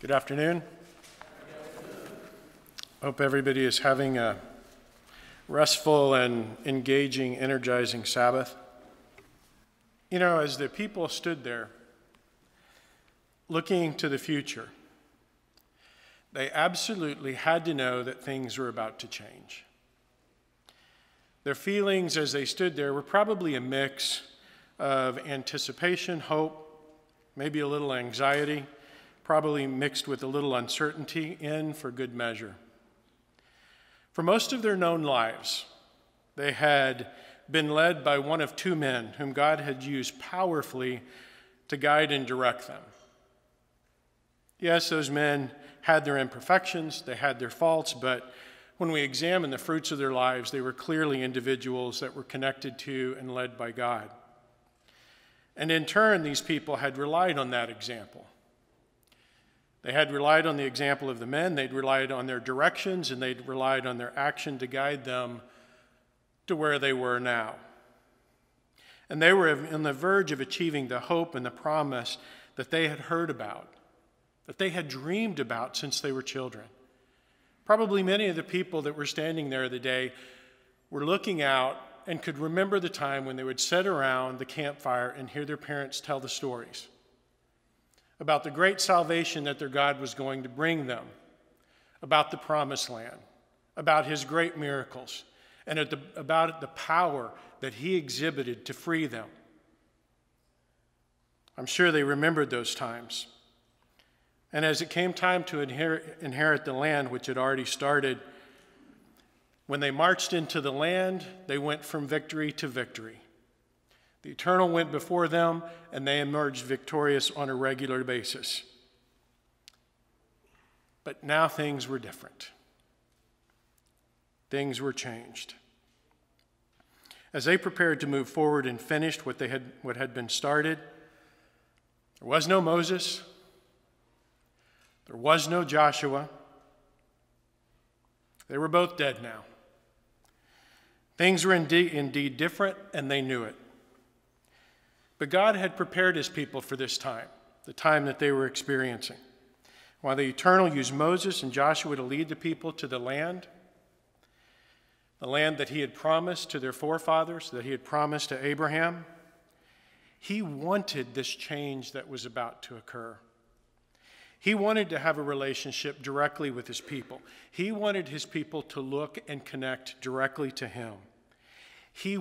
Good afternoon. Hope everybody is having a restful and engaging, energizing Sabbath. You know, as the people stood there looking to the future, they absolutely had to know that things were about to change. Their feelings as they stood there were probably a mix of anticipation, hope, maybe a little anxiety, probably mixed with a little uncertainty for good measure. For most of their known lives, they had been led by one of two men whom God had used powerfully to guide and direct them. Yes, those men had their imperfections, they had their faults, but when we examine the fruits of their lives, they were clearly individuals that were connected to and led by God. And in turn, these people had relied on that example. They had relied on the example of the men, they'd relied on their directions, and they'd relied on their action to guide them to where they were now. And they were on the verge of achieving the hope and the promise that they had heard about, that they had dreamed about since they were children. Probably many of the people that were standing there the day were looking out and could remember the time when they would sit around the campfire and hear their parents tell the stories about the great salvation that their God was going to bring them, about the promised land, about his great miracles, and about the power that he exhibited to free them. I'm sure they remembered those times. And as it came time to inherit the land, which had already started, when they marched into the land, they went from victory to victory. The Eternal went before them, and they emerged victorious on a regular basis. But now things were different. Things were changed. As they prepared to move forward and finished what had been started, there was no Moses, there was no Joshua. They were both dead now. Things were indeed different, and they knew it. But God had prepared his people for this time, the time that they were experiencing. While the Eternal used Moses and Joshua to lead the people to the land that he had promised to their forefathers, that he had promised to Abraham, he wanted this change that was about to occur. He wanted to have a relationship directly with his people. He wanted his people to look and connect directly to him. He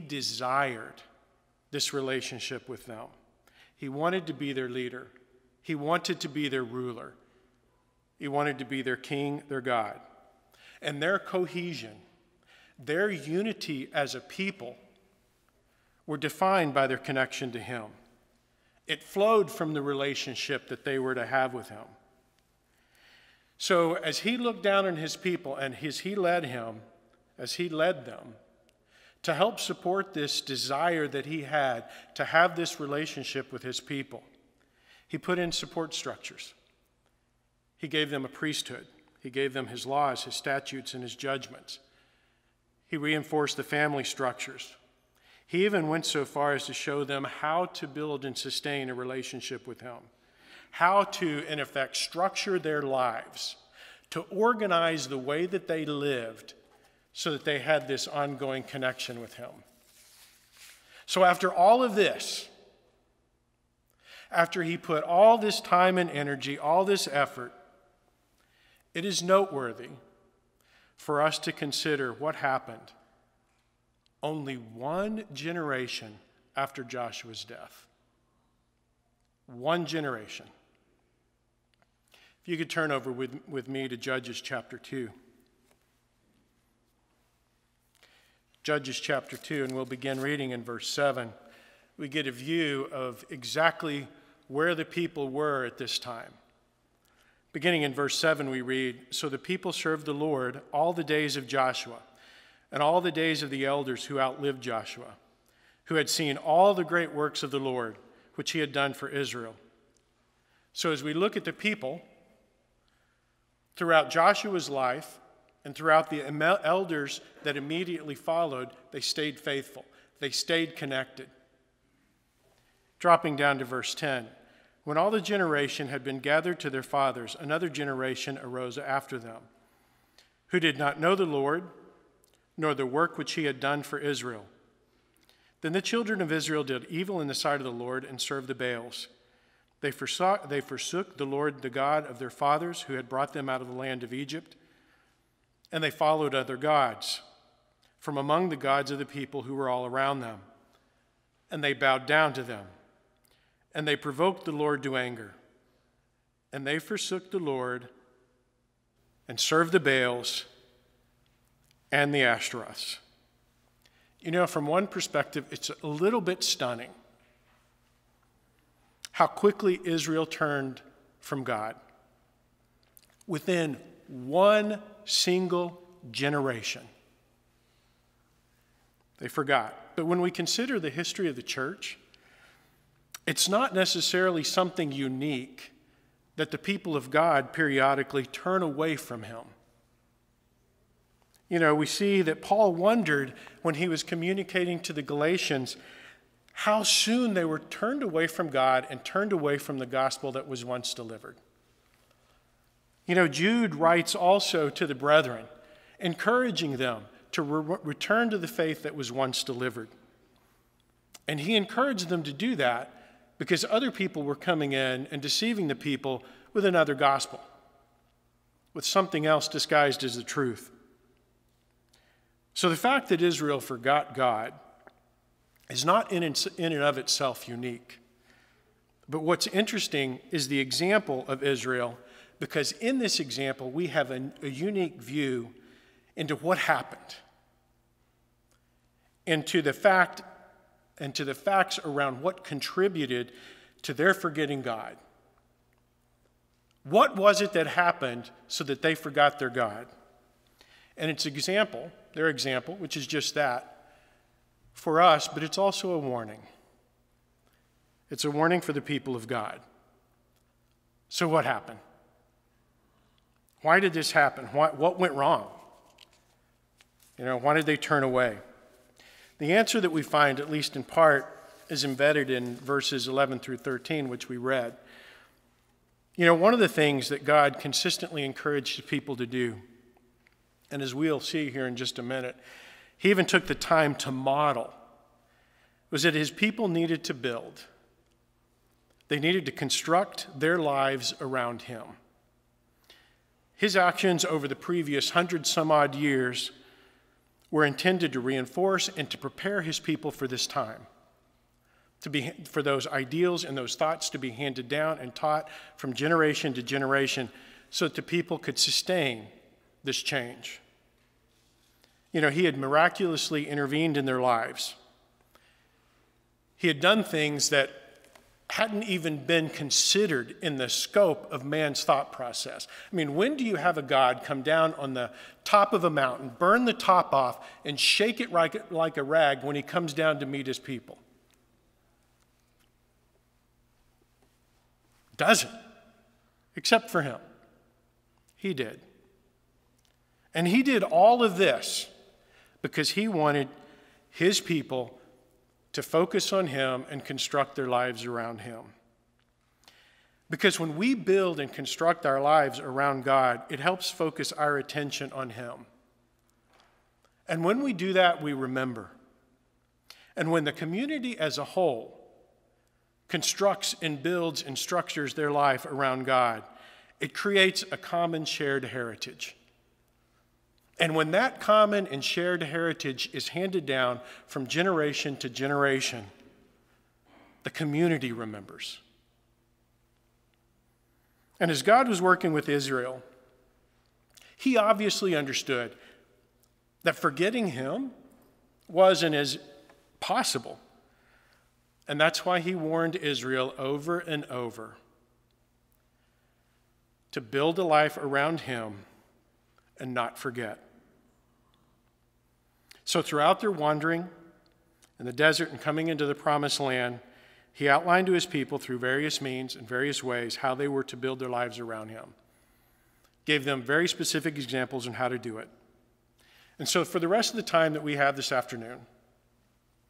desired this relationship with them. He wanted to be their leader. He wanted to be their ruler. He wanted to be their king, their God. And their cohesion, their unity as a people were defined by their connection to him. It flowed from the relationship that they were to have with him. So as he looked down on his people and as he led them, to help support this desire that he had to have this relationship with his people, he put in support structures. He gave them a priesthood. He gave them his laws, his statutes, and his judgments. He reinforced the family structures. He even went so far as to show them how to build and sustain a relationship with him, how to, in effect, structure their lives, to organize the way that they lived so that they had this ongoing connection with him. So after all of this, after he put all this time and energy, all this effort, it is noteworthy for us to consider what happened only one generation after Joshua's death. One generation. If you could turn over with me to Judges chapter 2. Judges chapter 2, and we'll begin reading in verse 7. We get a view of exactly where the people were at this time. Beginning in verse 7, we read, "So the people served the Lord all the days of Joshua, and all the days of the elders who outlived Joshua, who had seen all the great works of the Lord, which he had done for Israel." So as we look at the people, throughout Joshua's life and throughout the elders that immediately followed, they stayed faithful. They stayed connected. Dropping down to verse 10, When all the generation had been gathered to their fathers, another generation arose after them, who did not know the Lord, nor the work which he had done for Israel. Then the children of Israel did evil in the sight of the Lord and served the Baals. They forsook the Lord, the God of their fathers, who had brought them out of the land of Egypt, and they followed other gods from among the gods of the people who were all around them. And they bowed down to them, and they provoked the Lord to anger. And they forsook the Lord and served the Baals and the Ashtoreths. You know, from one perspective, it's a little bit stunning how quickly Israel turned from God. Within one single generation, they forgot. But when we consider the history of the church, it's not necessarily something unique that the people of God periodically turn away from him. You know, we see that Paul wondered when he was communicating to the Galatians how soon they were turned away from God and turned away from the gospel that was once delivered. You know, Jude writes also to the brethren, encouraging them to return to the faith that was once delivered. And he encouraged them to do that because other people were coming in and deceiving the people with another gospel, with something else disguised as the truth. So the fact that Israel forgot God is not in and of itself unique. But what's interesting is the example of Israel, because in this example we have a unique view into what happened, and to the facts around what contributed to their forgetting God. What was it that happened so that they forgot their God? And it's their example, which is just that, for us, but it's also a warning. It's a warning for the people of God. So what happened? Why did this happen? What went wrong? You know, why did they turn away? The answer that we find, at least in part, is embedded in verses 11 through 13, which we read. You know, one of the things that God consistently encouraged people to do, and as we'll see here in just a minute, he even took the time to model, was that his people needed to build. They needed to construct their lives around him. His actions over the previous 100-some-odd years were intended to reinforce and to prepare his people for this time, for those ideals and those thoughts to be handed down and taught from generation to generation so that the people could sustain this change. You know, he had miraculously intervened in their lives. He had done things that hadn't even been considered in the scope of man's thought process. I mean, when do you have a God come down on the top of a mountain, burn the top off, and shake it like a rag when he comes down to meet his people? Doesn't. Except for him. He did. And he did all of this because he wanted his people to focus on him and construct their lives around him. Because when we build and construct our lives around God, it helps focus our attention on him. And when we do that, we remember. And when the community as a whole constructs and builds and structures their life around God, it creates a common shared heritage. And when that common and shared heritage is handed down from generation to generation, the community remembers. And as God was working with Israel, he obviously understood that forgetting him wasn't as possible. And that's why he warned Israel over and over to build a life around him and not forget. So throughout their wandering in the desert and coming into the promised land, he outlined to his people through various means and various ways how they were to build their lives around him. Gave them very specific examples on how to do it. And so for the rest of the time that we have this afternoon,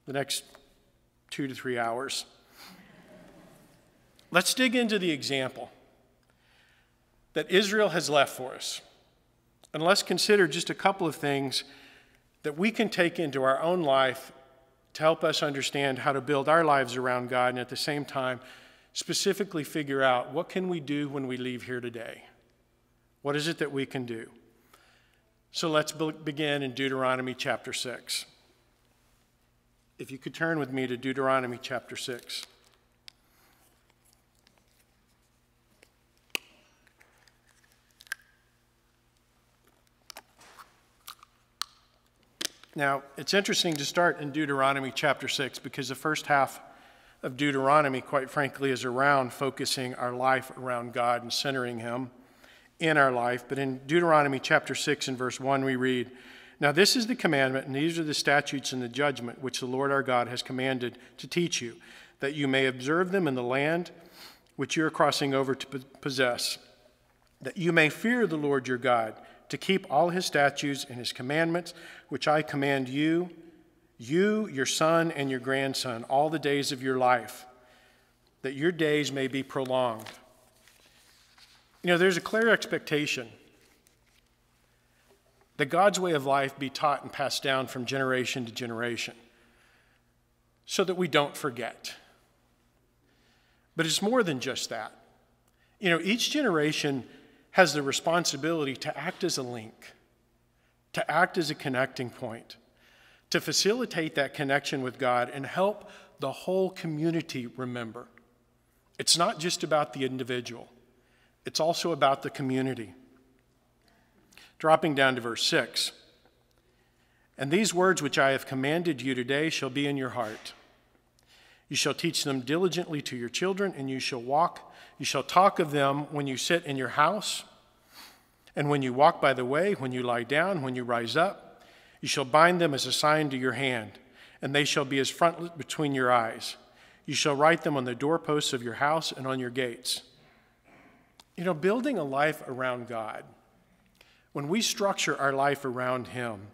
the next 2 to 3 hours, Let's dig into the example that Israel has left for us. And let's consider just a couple of things that we can take into our own life to help us understand how to build our lives around God, and at the same time, specifically figure out what can we do when we leave here today? What is it that we can do? So let's begin in Deuteronomy chapter 6. If you could turn with me to Deuteronomy chapter 6. Now, it's interesting to start in Deuteronomy chapter 6 because the first half of Deuteronomy, quite frankly, is around focusing our life around God and centering Him in our life. But in Deuteronomy chapter 6 and verse 1, we read, "Now this is the commandment, and these are the statutes and the judgment which the Lord our God has commanded to teach you, that you may observe them in the land which you are crossing over to possess, that you may fear the Lord your God, to keep all His statutes and His commandments, which I command you, your son, and your grandson, all the days of your life, that your days may be prolonged." You know, there's a clear expectation that God's way of life be taught and passed down from generation to generation so that we don't forget. But it's more than just that. You know, each generation has the responsibility to act as a link, to act as a connecting point, to facilitate that connection with God and help the whole community remember. It's not just about the individual. It's also about the community. Dropping down to verse 6. "And these words which I have commanded you today shall be in your heart. You shall teach them diligently to your children, and you shall talk of them when you sit in your house, and when you walk by the way, when you lie down, when you rise up. You shall bind them as a sign to your hand, and they shall be as frontlet between your eyes. You shall write them on the doorposts of your house and on your gates." You know, building a life around God, when we structure our life around Him,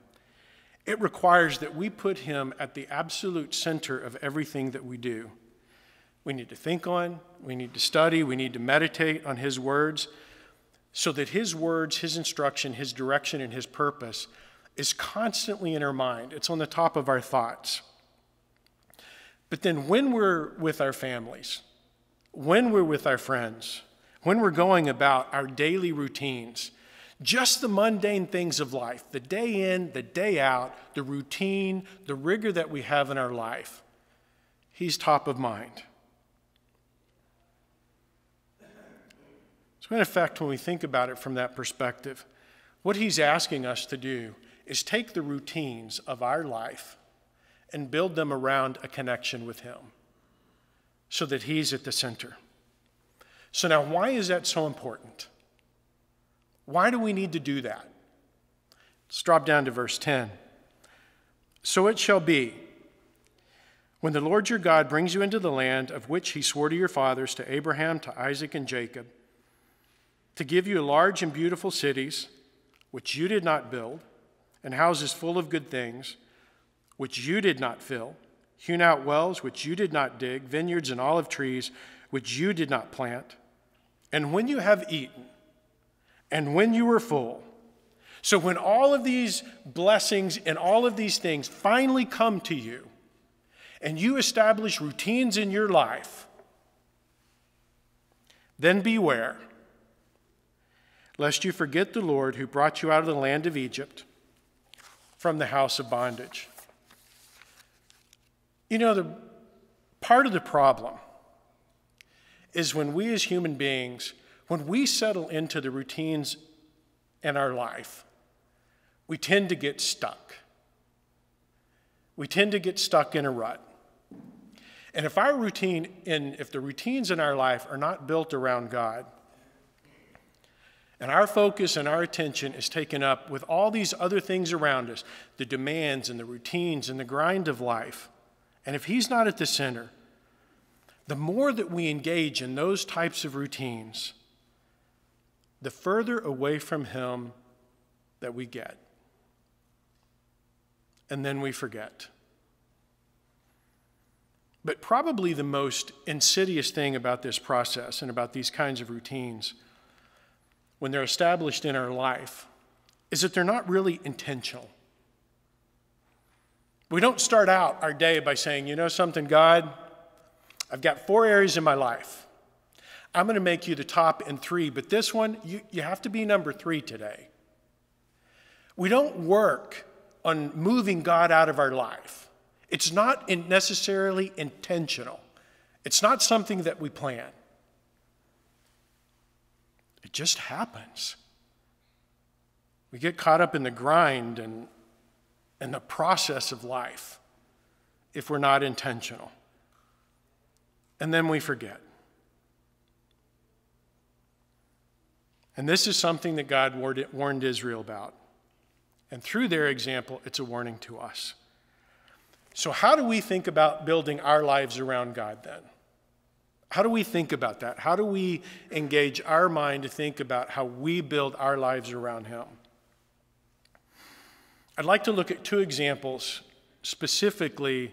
it requires that we put Him at the absolute center of everything that we do. We need to think on, we need to study, we need to meditate on His words, so that His words, His instruction, His direction, and His purpose is constantly in our mind. It's on the top of our thoughts. But then when we're with our families, when we're with our friends, when we're going about our daily routines, just the mundane things of life, the day in, the day out, the routine, the rigor that we have in our life, He's top of mind. So in effect, when we think about it from that perspective, what He's asking us to do is take the routines of our life and build them around a connection with Him so that He's at the center. So now, why is that so important? Why do we need to do that? Let's drop down to verse 10. "So it shall be, when the Lord your God brings you into the land of which He swore to your fathers, to Abraham, to Isaac, and Jacob, to give you large and beautiful cities, which you did not build, and houses full of good things, which you did not fill, hewn out wells, which you did not dig, vineyards and olive trees, which you did not plant. And when you have eaten, and when you were full," so when all of these blessings and all of these things finally come to you, and you establish routines in your life, "then beware, lest you forget the Lord who brought you out of the land of Egypt, from the house of bondage." You know, the part of the problem is when we as human beings, when we settle into the routines in our life, we tend to get stuck. We tend to get stuck in a rut. And if if the routines in our life are not built around God, and our focus and our attention is taken up with all these other things around us, the demands and the routines and the grind of life, and if He's not at the center, the more that we engage in those types of routines, the further away from Him that we get. And then we forget. But probably the most insidious thing about this process and about these kinds of routines, when they're established in our life, is that they're not really intentional. We don't start out our day by saying, you know something, God, I've got 4 areas in my life. I'm going to make you the top in 3, but this one, you have to be number 3 today. We don't work on moving God out of our life. It's not necessarily intentional. It's not something that we plan. It just happens. We get caught up in the grind and the process of life if we're not intentional. And then we forget. And this is something that God warned Israel about. And through their example, it's a warning to us. So how do we think about building our lives around God then? How do we think about that? How do we engage our mind to think about how we build our lives around Him? I'd like to look at 2 examples specifically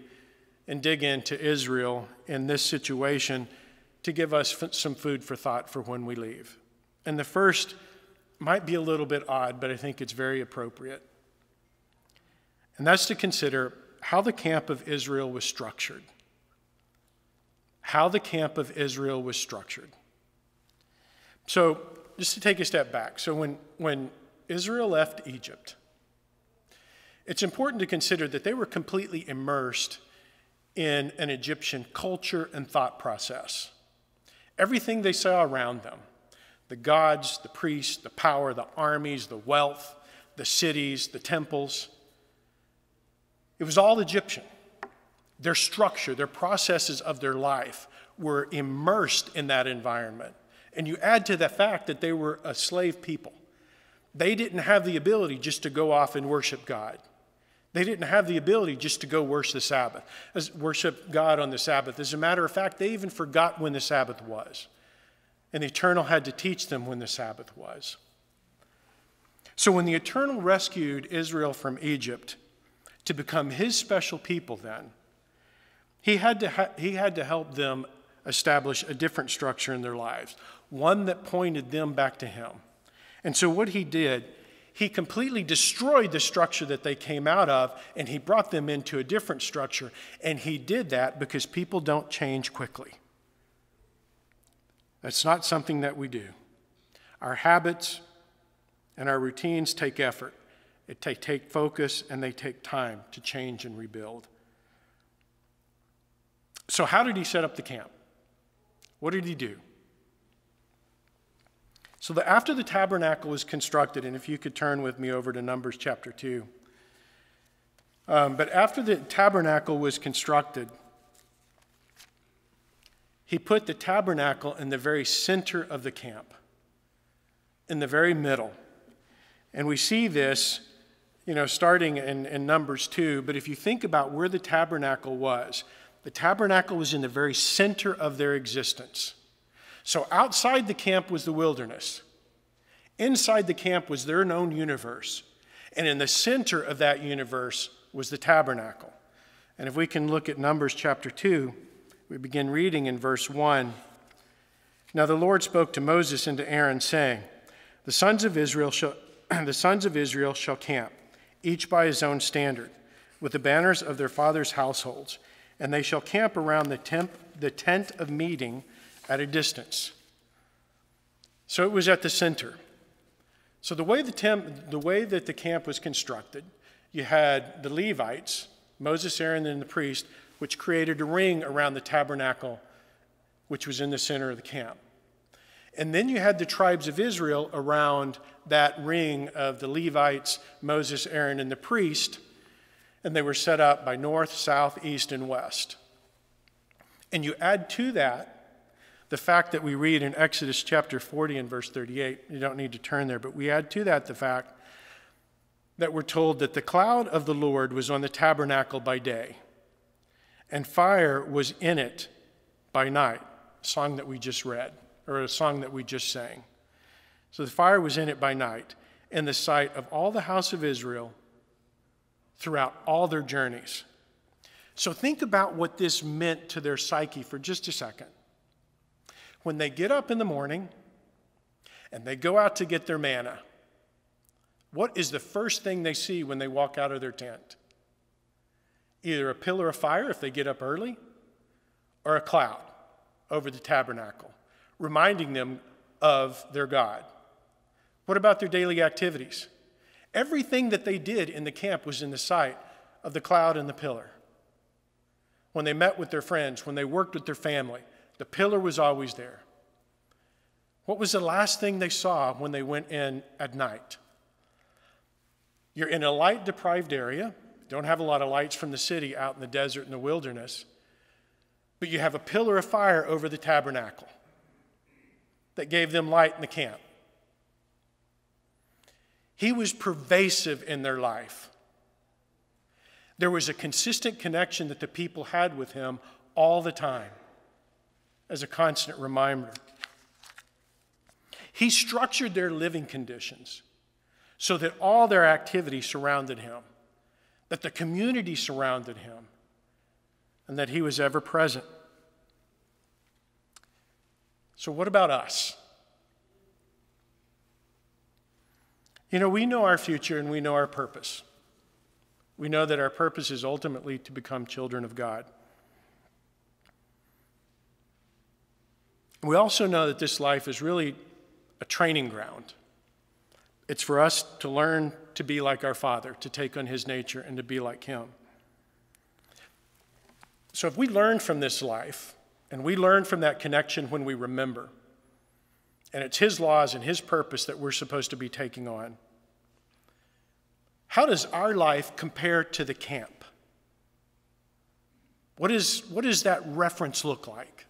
and dig into Israel in this situation to give us some food for thought for when we leave. And the first might be a little bit odd, but I think it's very appropriate. And that's to consider how the camp of Israel was structured. How the camp of Israel was structured. So, just to take a step back. So when Israel left Egypt, it's important to consider that they were completely immersed in an Egyptian culture and thought process. Everything they saw around them, the gods, the priests, the power, the armies, the wealth, the cities, the temples, it was all Egyptian. Their structure, their processes of their life were immersed in that environment. And you add to the fact that they were a slave people. They didn't have the ability just to go off and worship God. They didn't have the ability just to go worship God on the Sabbath. As a matter of fact, they even forgot when the Sabbath was. And the Eternal had to teach them when the Sabbath was. So when the Eternal rescued Israel from Egypt to become His special people then, He had to help them establish a different structure in their lives, one that pointed them back to Him. And so what He did, He completely destroyed the structure that they came out of, and He brought them into a different structure. And He did that because people don't change quickly. That's not something that we do. Our habits and our routines take effort. They take focus, and they take time to change and rebuild. So how did He set up the camp? What did He do? So after the tabernacle was constructed, and if you could turn with me over to Numbers chapter 2. But after the tabernacle was constructed, He put the tabernacle in the very center of the camp, in the very middle. And we see this, starting in Numbers 2. But if you think about where the tabernacle was in the very center of their existence. So outside the camp was the wilderness. Inside the camp was their known universe. And in the center of that universe was the tabernacle. And if we can look at Numbers chapter 2, we begin reading in verse 1. Now the Lord spoke to Moses and to Aaron, saying, The sons of Israel shall camp, each by his own standard, with the banners of their fathers' households, and they shall camp around the tent of meeting at a distance. So it was at the center. So the way that the camp was constructed, you had the Levites, Moses, Aaron, and the priest, which created a ring around the tabernacle, which was in the center of the camp. And then you had the tribes of Israel around that ring of the Levites, Moses, Aaron, and the priest, and they were set up by north, south, east, and west. And you add to that the fact that we read in Exodus chapter 40 and verse 38. You don't need to turn there, but we add to that the fact that we're told that the cloud of the Lord was on the tabernacle by day, and fire was in it by night, a song that we just read, or a song that we just sang. So the fire was in it by night, in the sight of all the house of Israel throughout all their journeys. So think about what this meant to their psyche for just a second. When they get up in the morning and they go out to get their manna, what is the first thing they see when they walk out of their tent? Either a pillar of fire if they get up early, or a cloud over the tabernacle, reminding them of their God. What about their daily activities? Everything that they did in the camp was in the sight of the cloud and the pillar. When they met with their friends, when they worked with their family, the pillar was always there. What was the last thing they saw when they went in at night? You're in a light-deprived area. Don't have a lot of lights from the city out in the desert and the wilderness. But you have a pillar of fire over the tabernacle that gave them light in the camp. He was pervasive in their life. There was a consistent connection that the people had with him all the time as a constant reminder. He structured their living conditions so that all their activity surrounded him, that the community surrounded him, and that he was ever present. So what about us? You know, we know our future and we know our purpose. We know that our purpose is ultimately to become children of God. We also know that this life is really a training ground. It's for us to learn to be like our Father, to take on his nature and to be like him. So if we learn from this life, and we learn from that connection when we remember, and it's his laws and his purpose that we're supposed to be taking on, how does our life compare to the camp? What does that reference look like?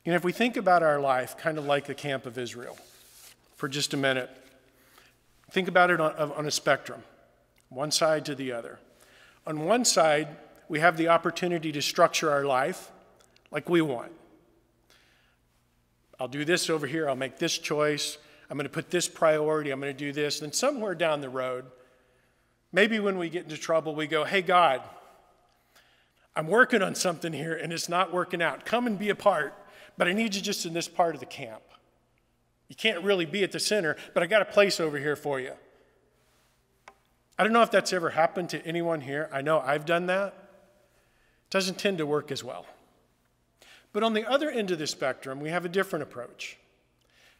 You know, if we think about our life kind of like the camp of Israel for just a minute, think about it on a spectrum, one side to the other. On one side, we have the opportunity to structure our life like we want. I'll do this over here, I'll make this choice, I'm going to put this priority, I'm going to do this. And then somewhere down the road, maybe when we get into trouble, we go, hey, God, I'm working on something here and it's not working out. Come and be a part, but I need you just in this part of the camp. You can't really be at the center, but I got a place over here for you. I don't know if that's ever happened to anyone here. I know I've done that. It doesn't tend to work as well. But on the other end of the spectrum, we have a different approach,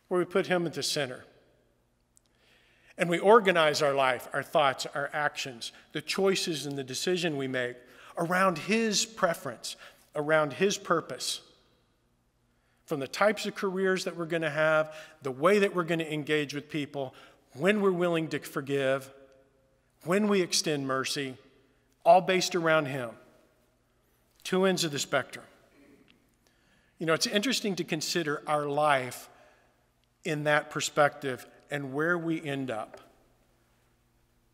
where we put him at the center. And we organize our life, our thoughts, our actions, the choices and the decision we make around his preference, around his purpose. From the types of careers that we're going to have, the way that we're going to engage with people, when we're willing to forgive, when we extend mercy, all based around him. Two ends of the spectrum. You know, it's interesting to consider our life in that perspective and where we end up.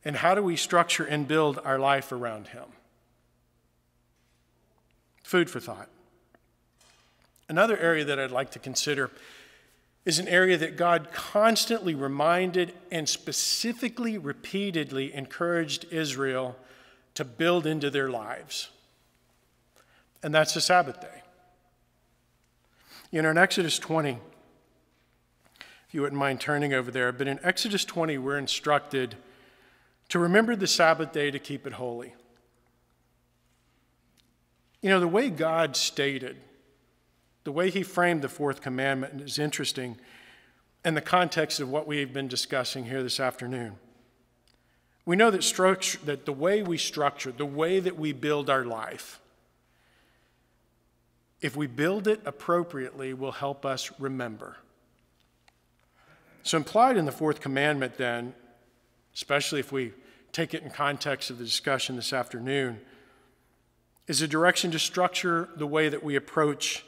And how do we structure and build our life around him? Food for thought. Another area that I'd like to consider is an area that God constantly reminded and specifically, repeatedly encouraged Israel to build into their lives. And that's the Sabbath day. You know, in Exodus 20, if you wouldn't mind turning over there, but in Exodus 20, we're instructed to remember the Sabbath day to keep it holy. You know, the way God stated, the way he framed the fourth commandment is interesting in the context of what we've been discussing here this afternoon. We know that the way we structure, the way that we build our life, if we build it appropriately, will help us remember. So implied in the fourth commandment then, especially if we take it in context of the discussion this afternoon, is a direction to structure the way that we approach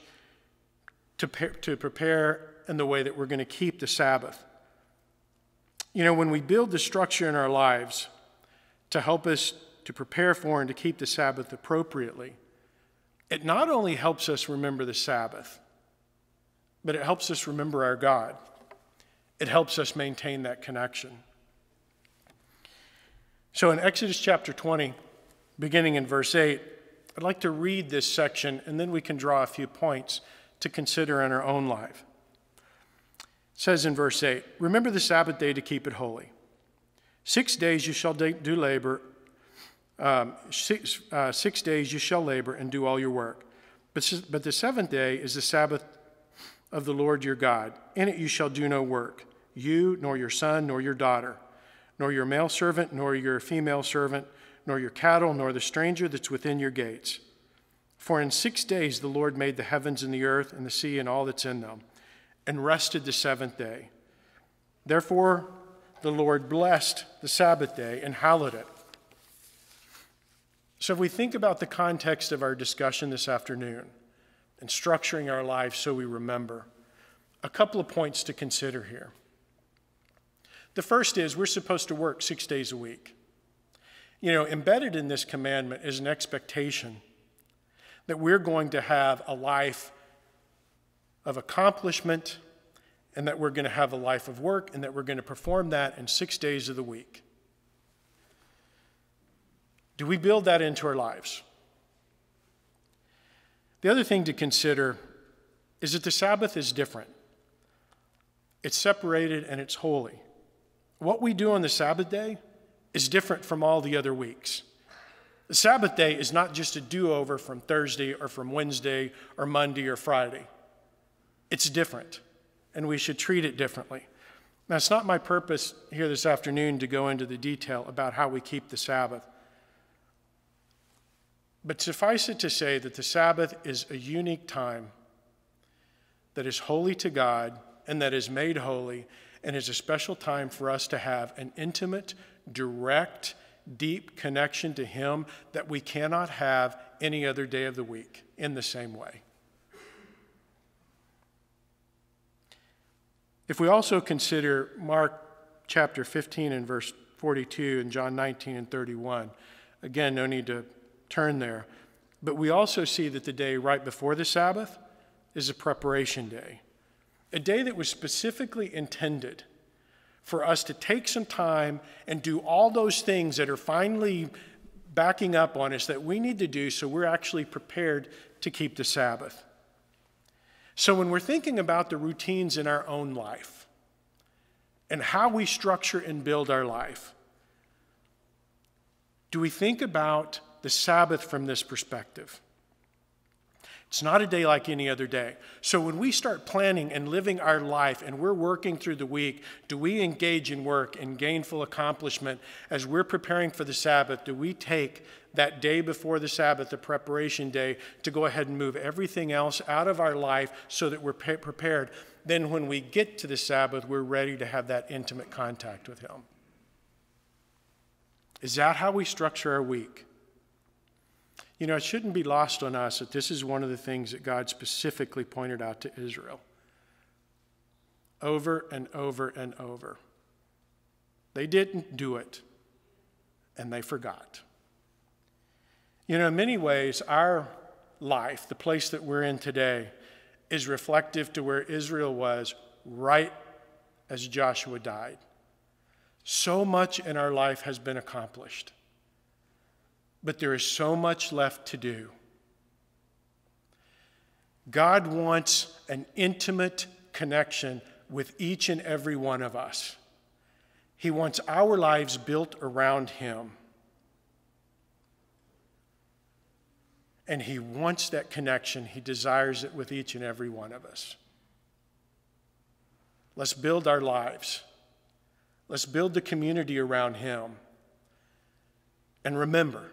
to prepare and the way that we're going to keep the Sabbath. You know, when we build the structure in our lives to help us to prepare for and to keep the Sabbath appropriately, it not only helps us remember the Sabbath, but it helps us remember our God. It helps us maintain that connection. So in Exodus chapter 20, beginning in verse 8. I'd like to read this section, and then we can draw a few points to consider in our own life. It says in verse 8, "Remember the Sabbath day to keep it holy. 6 days you shall do labor. 6 days you shall labor and do all your work. But the seventh day is the Sabbath of the Lord your God. In it you shall do no work, you, nor your son, nor your daughter, nor your male servant, nor your female servant, nor your cattle, nor the stranger that's within your gates. For in 6 days the Lord made the heavens and the earth and the sea and all that's in them, and rested the seventh day. Therefore the Lord blessed the Sabbath day and hallowed it." So if we think about the context of our discussion this afternoon and structuring our lives so we remember, a couple of points to consider here. The first is we're supposed to work 6 days a week. You know, embedded in this commandment is an expectation that we're going to have a life of accomplishment, and that we're going to have a life of work, and that we're going to perform that in 6 days of the week. Do we build that into our lives? The other thing to consider is that the Sabbath is different. It's separated and it's holy. What we do on the Sabbath day is different from all the other weeks. The Sabbath day is not just a do-over from Thursday or from Wednesday or Monday or Friday. It's different, and we should treat it differently. Now, it's not my purpose here this afternoon to go into the detail about how we keep the Sabbath. But suffice it to say that the Sabbath is a unique time that is holy to God and that is made holy, and is a special time for us to have an intimate, direct, deep connection to Him that we cannot have any other day of the week in the same way. If we also consider Mark chapter 15 and verse 42 and John 19 and 31, again, no need to turn there, but we also see that the day right before the Sabbath is a preparation day, a day that was specifically intended for us to take some time and do all those things that are finally backing up on us that we need to do so we're actually prepared to keep the Sabbath. So when we're thinking about the routines in our own life and how we structure and build our life, do we think about the Sabbath from this perspective? It's not a day like any other day. So when we start planning and living our life and we're working through the week, do we engage in work and gainful accomplishment as we're preparing for the Sabbath? Do we take that day before the Sabbath, the preparation day, to go ahead and move everything else out of our life so that we're prepared? Then when we get to the Sabbath, we're ready to have that intimate contact with Him. Is that how we structure our week? You know, it shouldn't be lost on us that this is one of the things that God specifically pointed out to Israel over and over and over. They didn't do it, and they forgot. You know, in many ways, our life, the place that we're in today, is reflective to where Israel was right as Joshua died. So much in our life has been accomplished, but there is so much left to do. God wants an intimate connection with each and every one of us. He wants our lives built around Him. And He wants that connection. He desires it with each and every one of us. Let's build our lives. Let's build the community around Him. And remember,